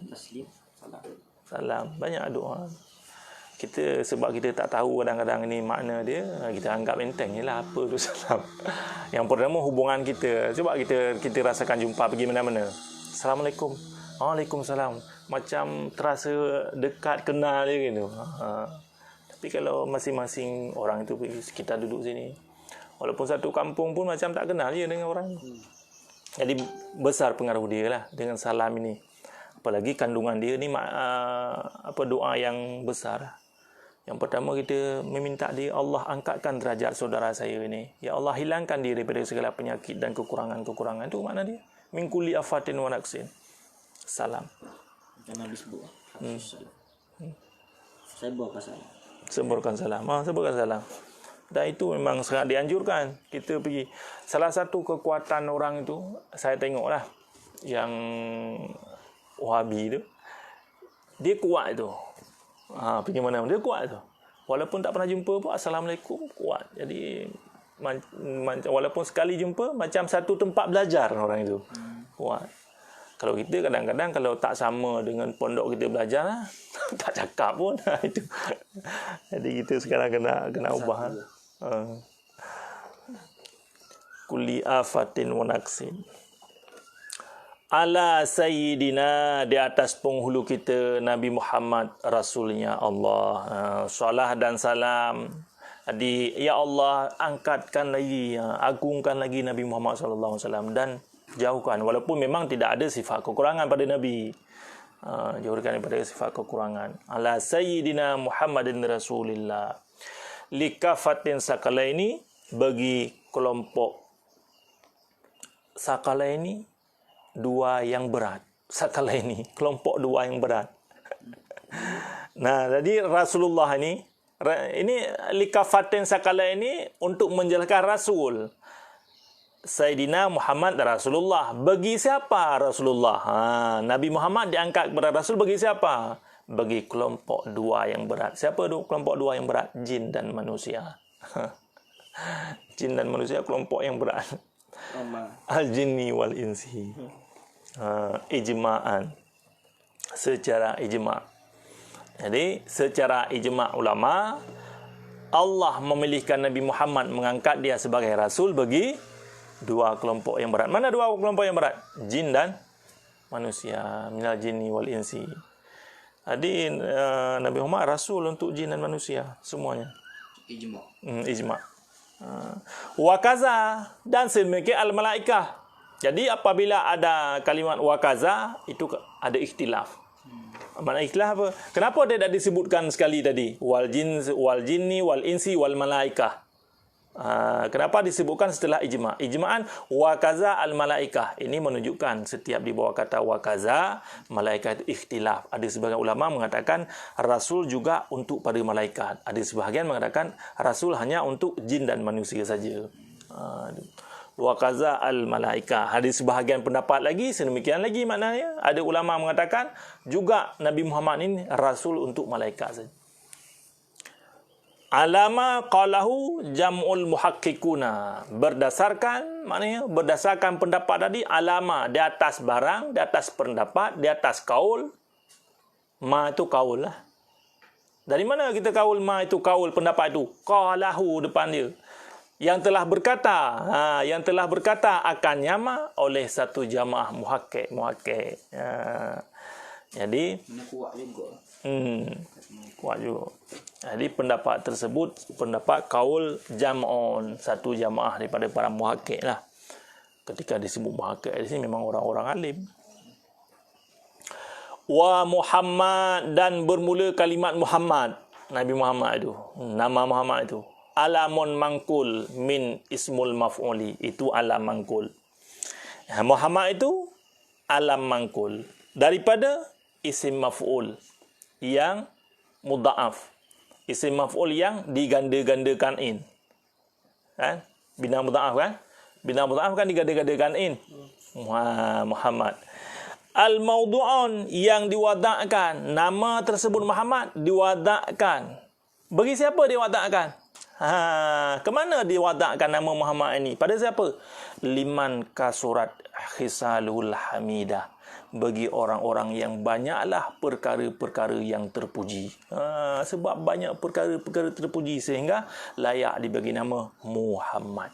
Taslim. Salam. Banyak doa. Kita sebab kita tak tahu kadang-kadang ni makna dia, kita anggap enteng je lah apa tu salam. Yang pertama hubungan kita. Cuba kita rasakan jumpa pergi mana-mana. Assalamualaikum. Waalaikumsalam. Macam terasa dekat, kenal je gitu. Tapi kalau masing-masing orang itu kita duduk sini, walaupun satu kampung pun macam tak kenal je dengan orang. Jadi besar pengaruh dia lah dengan salam ini. Apalagi kandungan dia ni doa yang besar. Yang pertama kita meminta dia, Allah angkatkan derajat saudara saya ini. Ya Allah hilangkan dia daripada segala penyakit dan kekurangan-kekurangan. Itu makna dia. Min kulli afatin wa naqsin. Salam. Jangan disebut. Seborkan salam. Seborkan salam. Seborkan salam. Dan itu memang sangat dianjurkan. Kita pergi. Salah satu kekuatan orang itu, saya tengoklah, yang Wahabi tu, dia kuat tu. Pergi mana dia kuat tu. Walaupun tak pernah jumpa pun, Assalamualaikum, kuat. Jadi, walaupun sekali jumpa, macam satu tempat belajar orang itu. Kuat. Kalau kita kadang-kadang kalau tak sama dengan pondok kita belajar lah, tak cakap pun. Itu. Jadi kita sekarang kena ubah. Kulli afatin wa naqsin. Ala sayyidina, di atas penghulu kita Nabi Muhammad, Rasulnya Allah. Salah dan salam. Jadi ya Allah angkatkan lagi, agungkan lagi Nabi Muhammad sallallahu alaihi wasallam dan jauhkan, walaupun memang tidak ada sifat kekurangan pada Nabi, jauhkan daripada sifat kekurangan. Ala sayyidina Muhammadin Rasulillah likafatin sakalaini, bagi kelompok sakalaini, dua yang berat. Sakalaini, kelompok dua yang berat. Nah, jadi Rasulullah ini likafatin sakalaini untuk menjelaskan Rasul. Sayyidina Muhammad Rasulullah. Bagi siapa Rasulullah? Nabi Muhammad diangkat kepada Rasul bagi siapa? Bagi kelompok dua yang berat. Siapa tu kelompok dua yang berat? Jin dan manusia. Jin dan manusia kelompok yang berat. Al-jinni wal insi. Ijma'an. Secara ijma'. Jadi secara ijma' ulama, Allah memilihkan Nabi Muhammad, mengangkat dia sebagai Rasul bagi dua kelompok yang berat. Mana dua kelompok yang berat? Jin dan manusia. Minal jinni wal insi. Jadi Nabi Muhammad Rasul untuk jin dan manusia semuanya. Ijma'. Ijma'. Wakaza, dan sedemikian al-malaikah. Jadi apabila ada kalimat wakaza, itu ada ikhtilaf. Mana ikhtilaf apa? Kenapa tidak disebutkan sekali tadi? Wal jinni wal insi wal malaikah. Kenapa disebutkan setelah ijma'? Ijma'an wakaza al-malaikah. Ini menunjukkan setiap di bawah kata wakaza, malaikat itu ikhtilaf. Ada sebagian ulama mengatakan Rasul juga untuk pada malaikat. Ada sebahagian mengatakan Rasul hanya untuk jin dan manusia saja. Wakaza al-malaikah. Ada sebahagian pendapat lagi, sedemikian lagi maknanya. Ada ulama mengatakan juga Nabi Muhammad ini Rasul untuk malaikat saja. Alama qalahu jam'ul muhaqqiquna, berdasarkan, maknanya berdasarkan pendapat tadi, alama di atas barang, di atas pendapat, di atas kaul. Ma itu kaul lah. Dari mana kita kaul ma itu kaul, pendapat itu? Qalahu depan dia. Yang telah berkata akan nyama oleh satu jamaah muhaqqiq. Jadi kuat juga. Kuat juga. Jadi pendapat tersebut pendapat kaul jam'un, satu jamaah daripada para muhaqqiq lah. Ketika disebut muhaqqiq di sini memang orang-orang alim. Wa Muhammad, dan bermula kalimat Muhammad. Nabi Muhammad itu, nama Muhammad itu alamun mangkul min ismul maf'uli, itu alam mangkul. Muhammad itu alam mangkul daripada isim maf'ul yang mudha'af, isim maf'ul yang diganda-gandakan in. Kan? Bina mudha'af kan? Bina mudha'af kan diganda-gandakan in. Muhammad. Al-mawdu'un yang diwadakkan, nama tersebut Muhammad diwadakkan. Bagi siapa diwadakkan? Kemana diwadakkan nama Muhammad ini? Pada siapa? Liman kasurat khisalul hamidah. Bagi orang-orang yang banyaklah perkara-perkara yang terpuji. Sebab banyak perkara-perkara terpuji sehingga layak dibagi nama Muhammad.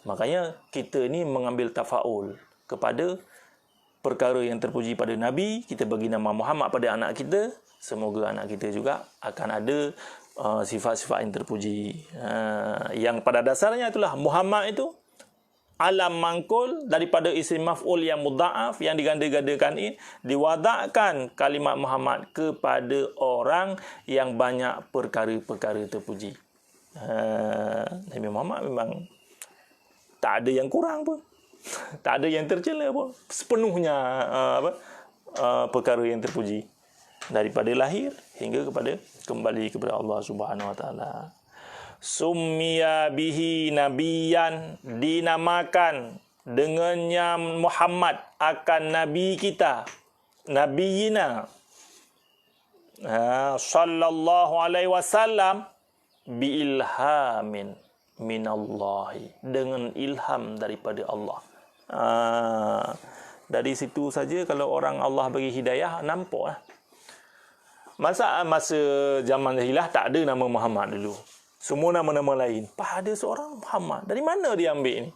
Makanya kita ni mengambil tafaul kepada perkara yang terpuji pada Nabi, kita bagi nama Muhammad pada anak kita. Semoga anak kita juga akan ada sifat-sifat yang terpuji. Yang pada dasarnya itulah Muhammad itu alam mangkul daripada isim maf'ul yang mudha'af, yang diganda-gandakan ini, diwadakkan kalimat Muhammad kepada orang yang banyak perkara-perkara terpuji. Nabi Muhammad memang tak ada yang kurang pun. Tak ada yang tercela pun. Sepenuhnya perkara yang terpuji. Daripada lahir hingga kepada kembali kepada Allah Subhanahu Wa Taala. Summiya bihi nabiyan, dinamakan dengannya Muhammad akan nabi kita, nabiyina sallallahu alaihi wasallam, biilhamin minallahi, dengan ilham daripada Allah. Dari situ saja kalau orang Allah bagi hidayah, nampaklah. Masa zaman jahiliah tak ada nama Muhammad dulu. Semua nama-nama lain. Ada seorang Muhammad. Dari mana dia ambil ni?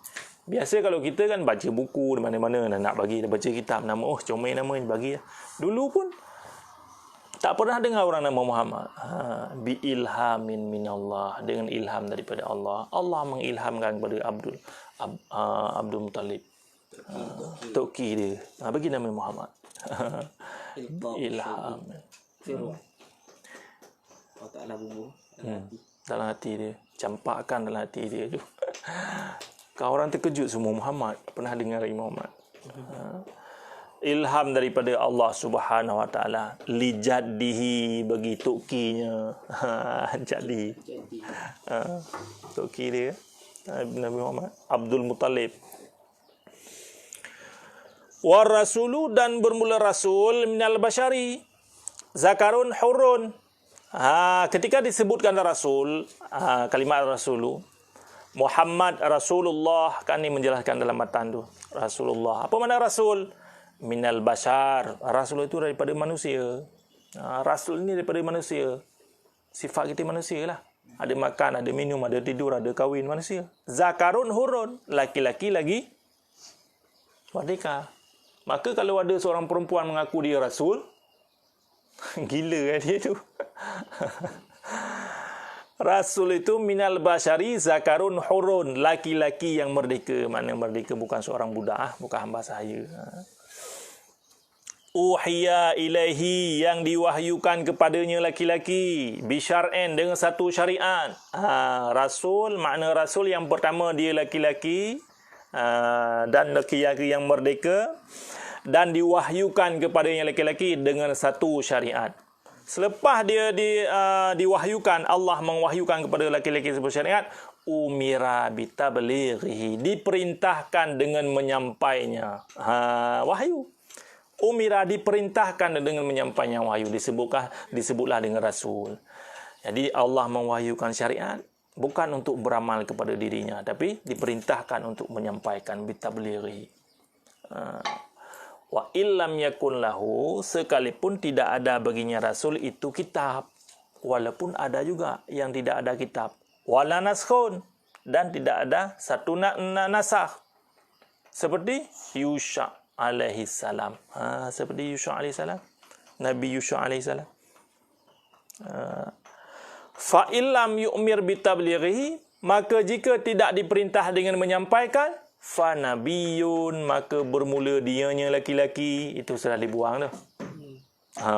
Biasa kalau kita kan baca buku di mana-mana, nak bagi baca kitab nama, comel nama ni bagi. Dulu pun tak pernah dengar orang nama Muhammad. Bi ilhamin minallah, dengan ilham daripada Allah. Allah mengilhamkan kepada Abdul Muttalib. Toki dia. Bagi nama Muhammad. Ilham. Allah Ta'ala bubuh dalam hati dia, campakkan dalam hati dia tu. Kau orang terkejut semua, Muhammad pernah dengar dari Muhammad. Ilham daripada Allah Subhanahu Wa Taala, li jaddihi, bagi tokinya. Jadi toki dia Nabi Muhammad Abdul Muttalib. War rasulu, dan bermula rasul minal basyari zakarun hurun. Ketika disebutkan Rasul, kalimat Rasulu, Muhammad Rasulullah, kan ini menjelaskan dalam matan tu. Rasulullah. Apa makna Rasul? Minal bashar. Rasul itu daripada manusia. Rasul ini daripada manusia. Sifat kita manusia lah. Ada makan, ada minum, ada tidur, ada kahwin, manusia. Zakarun hurun. Laki-laki lagi merdeka. Maka kalau ada seorang perempuan mengaku dia Rasul, gila kan dia tu. Rasul itu minal basyari zakarun hurun, laki-laki yang merdeka. Makna merdeka bukan seorang budak, bukan hamba sahaya. Uhiya ilaihi, yang diwahyukan kepadanya laki-laki, bisyar'in, dengan satu syariat. Rasul, makna Rasul yang pertama dia laki-laki, dan laki-laki yang merdeka, dan diwahyukan kepadanya laki-laki dengan satu syariat. Selepas dia diwahyukan, Allah mengwahyukan kepada laki-laki sebuah syariat, umira bitablighihi, diperintahkan dengan menyampainya. Wahyu. Umira, diperintahkan dengan menyampainya wahyu. Disebutlah dengan Rasul. Jadi Allah mewahyukan syariat bukan untuk beramal kepada dirinya, tapi diperintahkan untuk menyampaikan bitablighihi. Wa illam yakun lahu, sekalipun tidak ada baginya Rasul itu kitab, walaupun ada juga yang tidak ada kitab, wala naskhun, dan tidak ada satu nasakh, seperti Yusha alaihi salam. Seperti Yusha alaihi salam, Nabi Yusha alaihi salam. Fa illam yu'mir bitablighihi, maka jika tidak diperintah dengan menyampaikan, fa nabiyun, maka bermula dianya laki-laki. Itu sudah dibuang dah.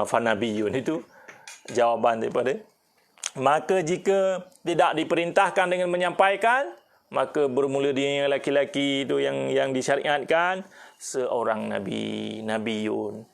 Fa nabiyun itu jawapan daripada Maka jika tidak diperintahkan dengan menyampaikan, maka bermula dia yang laki-laki itu yang disyariatkan seorang nabi, nabiyun.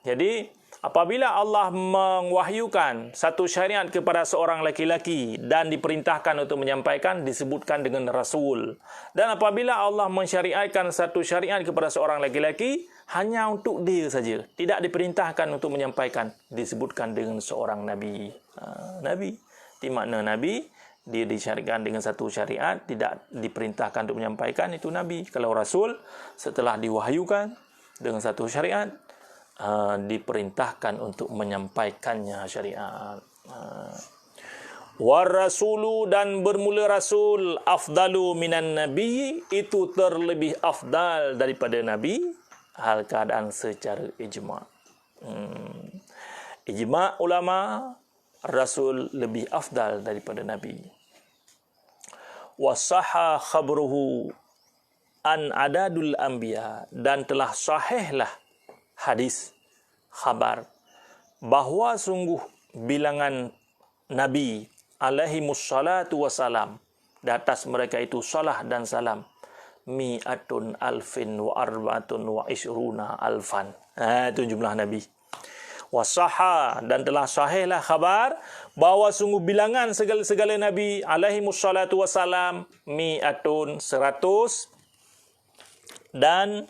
Jadi apabila Allah mewahyukan satu syariat kepada seorang laki-laki dan diperintahkan untuk menyampaikan, disebutkan dengan rasul. Dan apabila Allah mensyariatkan satu syariat kepada seorang laki-laki, hanya untuk dia saja, tidak diperintahkan untuk menyampaikan, disebutkan dengan seorang nabi. Nabi, di makna nabi, dia disyariatkan dengan satu syariat, tidak diperintahkan untuk menyampaikan, itu nabi. Kalau rasul, setelah diwahyukan dengan satu syariat, diperintahkan untuk menyampaikannya syariat. War rasulu, dan bermula rasul, afdalu minan nabi, itu terlebih afdal daripada nabi, hal keadaan secara ijma'. Ijma' ulama, rasul lebih afdal daripada nabi. Wasahha khabruhu an adadul anbiya, dan telah sahihlah hadis, khabar, bahawa sungguh bilangan Nabi alaihimus salatu wassalam, di atas mereka itu salah dan salam, mi'atun alfin wa arba'atun wa ishruna alfan. Itu jumlah Nabi. Wasaha, dan telah sahihlah khabar bahawa sungguh bilangan segala-segala Nabi alaihimus salatu wassalam, mi'atun 100 dan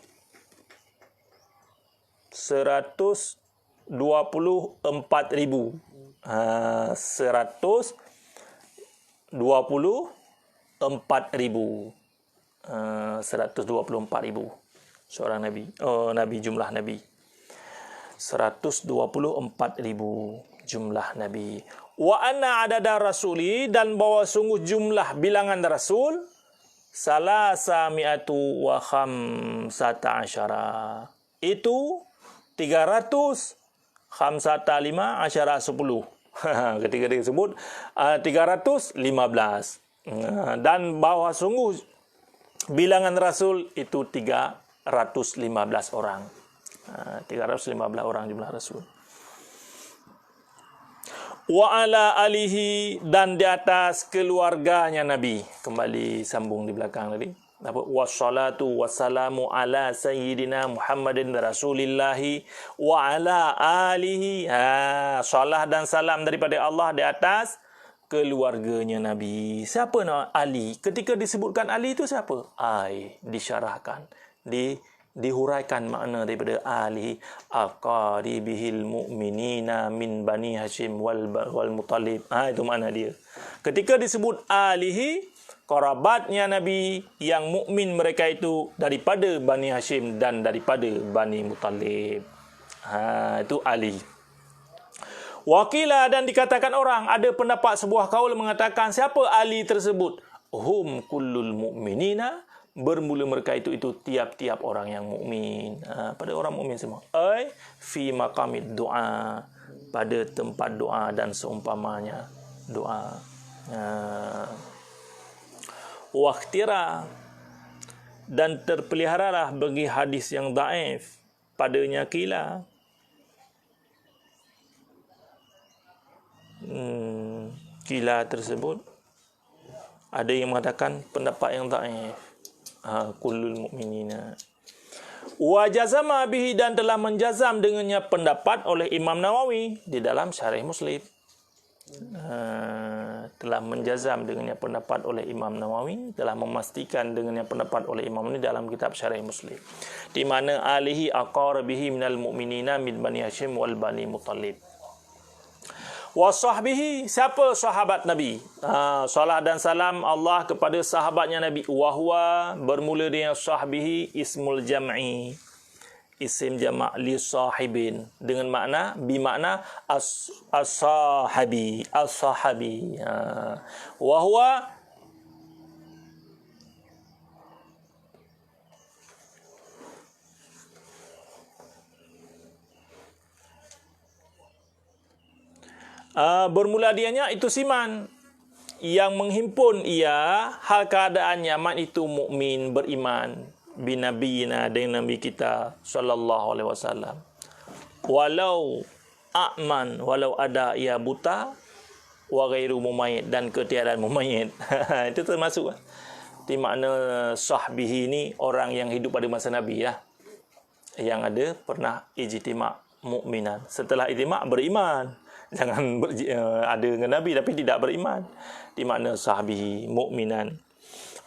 124,000. 124,000 seorang Nabi. Nabi, jumlah Nabi. 124,000 jumlah Nabi. Wa anna adada rasuli, dan bahawa sungguh jumlah bilangan Rasul, salasa mi'atu wa khamsata asyara. Itu 300 khamsata 5 asyara 10. Ketika disebut 315. Dan bahawa sungguh bilangan Rasul itu 315 orang. 315 orang jumlah Rasul. Wa ala alihi, dan di atas keluarganya Nabi. Kembali sambung di belakang tadi. Wassalatu wassalamu ala sayyidina Muhammadin rasulillahi wa ala alihi. Salah dan salam daripada Allah di atas keluarganya Nabi. Siapa nak Ali? Ketika disebutkan Ali itu siapa? Disyarahkan, dihuraikan makna daripada Ali, aqaribihil mu'minina min bani Hashim wal Muttalib. Itu makna dia. Ketika disebut alihi, kerabatnya Nabi yang mukmin mereka itu daripada Bani Hashim dan daripada Bani Muttalib. Itu Ali. Wakila, dan dikatakan orang, ada pendapat sebuah kaul mengatakan siapa Ali tersebut? Hum kullul mu'minina, bermula mereka itu tiap-tiap orang yang mukmin. Pada orang mukmin semua. Fi maqamid doa, pada tempat doa dan seumpamanya doa. Waktira, dan terpeliharalah bagi hadis yang daif padanya kila. Kila tersebut ada yang mengatakan pendapat yang daif. Kullul mu'minina. Wa jazama bihi, dan telah menjazam dengannya pendapat oleh Imam Nawawi di dalam Syarih Muslim. Telah menjazam dengannya pendapat oleh Imam Nawawi, telah memastikan dengannya pendapat oleh Imam ini dalam kitab Syarih Muslim, di mana alihi aqarabihi minal mu'minina min bani Hashim wal bani Muttalib. Wa sahbihi, siapa sahabat Nabi? Salat dan salam Allah kepada sahabatnya Nabi. Wa huwa, bermula dengan sahbihi, ismul jam'i, isim jama' li sahibin, dengan makna bimakna as-sahabi. Wa huwa, bermula dianya itu siman yang menghimpun ia hal keadaannya man itu mukmin beriman binabiyina, dengan Nabi kita sallallahu alaihi wasallam. Walau a'man, walau ada ia buta, wa ghairu mumayyit, dan ketiadaan mumayyit. Itu termasuk di makna sahbihi ni orang yang hidup pada masa Nabi lah, yang ada pernah ijtima' mukminan. Setelah ijtima' beriman. Jangan ada dengan Nabi tapi tidak beriman. Di makna sahbihi mukminan.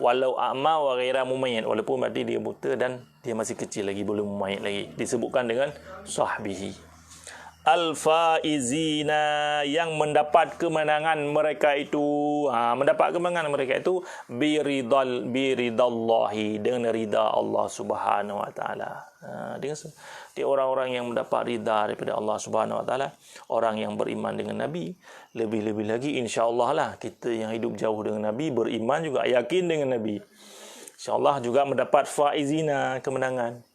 Walau a'ma wa ghaira mumayyit, walaupun berarti dia buta dan dia masih kecil lagi, belum mumayyit lagi. Disebutkan dengan sahbihi. Al-faizina, yang mendapat kemenangan mereka itu, mendapat kemenangan mereka itu biridallahi, dengan ridha Allah Subhanahu wa taala. Dengan dia orang-orang yang mendapat ridha daripada Allah Subhanahu wa taala, orang yang beriman dengan Nabi. Lebih-lebih lagi insya-Allah lah kita yang hidup jauh dengan Nabi, beriman juga, yakin dengan Nabi, insya-Allah juga mendapat faizina, kemenangan.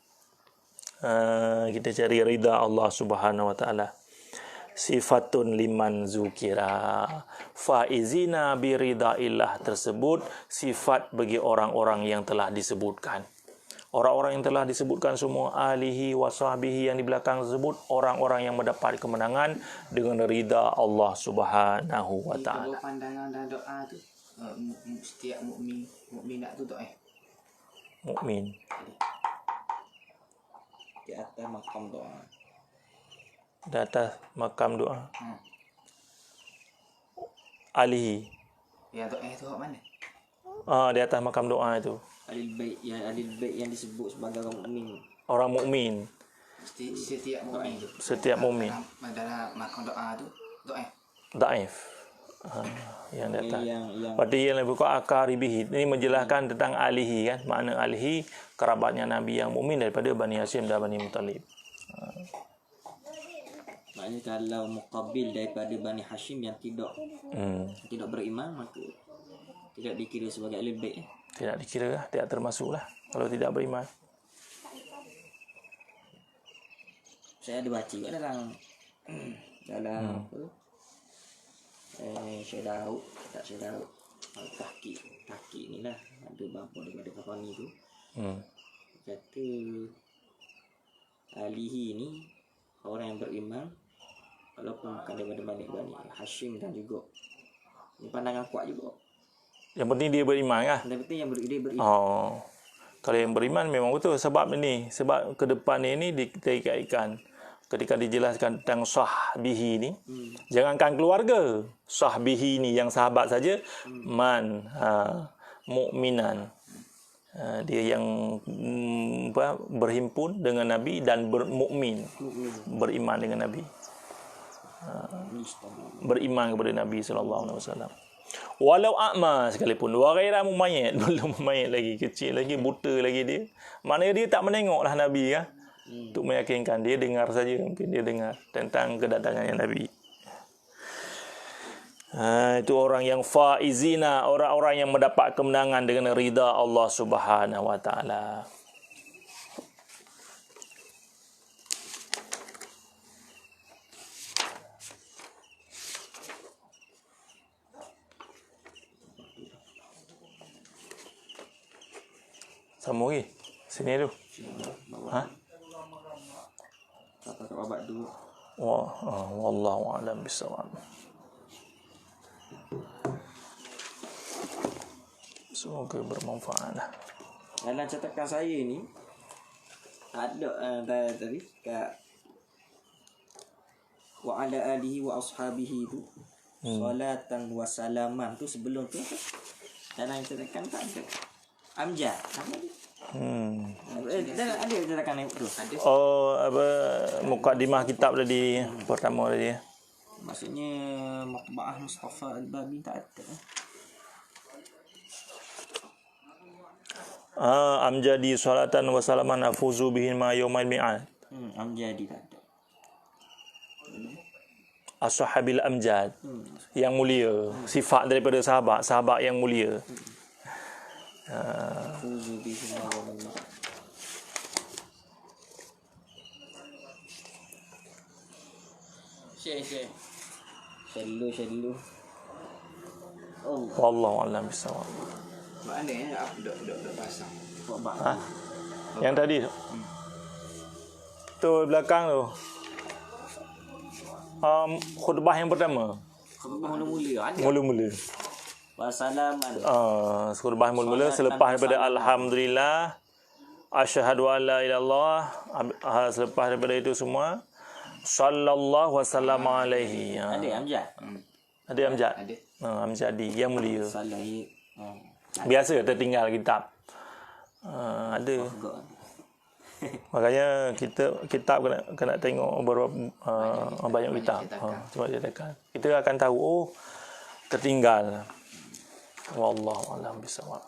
Kita cari ridha Allah Subhanahu wa taala. Sifatun liman zukira, faizina biridaillah tersebut sifat bagi orang-orang yang telah disebutkan. Orang-orang yang telah disebutkan semua, alihi wa sahbihi yang di belakang tersebut, orang-orang yang mendapat kemenangan dengan ridha Allah Subhanahu wa taala. Pandangan dan doa tu setiap mukminat tu Mukmin Di atas makam doa. di atas makam doa. Alihi. Ya doa itu mana? Di atas makam doa itu. Alil bait yang disebut sebagai orang mukmin. Orang mukmin. Setiap mukmin. Setiap mukmin. Dalam makam doa tu doa. Daif. Yang di atas. Yang Berarti yang lebih kuat akaribihi. Ini menjelaskan tentang alihi kan. Makna alihi, kerabatnya Nabi yang mukmin daripada Bani Hashim dan Bani Muttalib. maknanya kalau muqabil daripada Bani Hashim yang tidak beriman, maka tidak dikira sebagai ahli bait. Tidak dikira lah, tidak termasuk lah kalau tidak beriman. Saya ada baca kat dalam apa? Syekh Daud, tahqiq ni lah, ada bapa daripada Kafani tu. Kata alihi ni orang yang beriman walaupun bukan daripada Bani Hashim, dan juga ni pandangan kuat juga. Yang penting dia beriman lah. Yang penting yang dia beriman. Kalau yang beriman memang betul. Sebab ke depan ini kita ikatkan. Ketika dijelaskan tentang sahbihi ni, jangankan keluarga, sahbihi ni yang sahabat saja, mukminan. Dia yang berhimpun dengan Nabi dan bermukmin, beriman dengan Nabi. Beriman kepada Nabi sallallahu alaihi wasallam. Walau a'ma sekalipun, wa ghaira mumayyit, belum mumayyit lagi, kecil lagi, buta lagi dia. Maknanya dia tak menengoklah Nabi ya. Untuk meyakinkan, dia dengar saja, mungkin dia dengar tentang kedatangannya Nabi. Itu orang yang faizina, orang-orang yang mendapat kemenangan dengan ridha Allah Subhanahu wa taala. Sambung lagi. Sini tu. Apa kat babak dulu. Wallahu a'lam bissawab. Semoga bermanfaat lah. Dalam cetakan saya ni ada tadi kat wa ala alihi wa ashabihi tu salatan wa salaman tu, sebelum tu dalam cetakan tak ada amjad. Apa dia? Ada cetakan tu. Ada. Mukaddimah kitab tadi, pertama tadi. Maksudnya Matba'ah Mustafa Al-Babi tak ada. Amjadi salatan wa salaman afuzu bihin ma yaumal mi'ad. Amjadi tak ada. Ashabil amjad, yang mulia, sifat daripada sahabat yang mulia. Afuzu bihin ma yaumal mi'ad. Syekh dulu. Wallahu a'lam bissawab. Mana ya dok pasang. Yang tadi tu belakang tu. Khutbah yang pertama. Mula-mula ada. Mula-mula. Wassalaman. Surbah mula-mula Solat selepas tanpa daripada salam. alhamdulillah, asyhadu an la ilallah, selepas daripada itu semua sallallahu wasallam alaihi. Ada amjad. Ada amjad. Ada. Amjadi yang mulia. Salai. Biasa tertinggal kitab. Ada. Makanya kitab kena tengok beberapa banyak kitab. Sebab cetakan. Kita akan tahu tertinggal. Wallahu a'lam bishawab.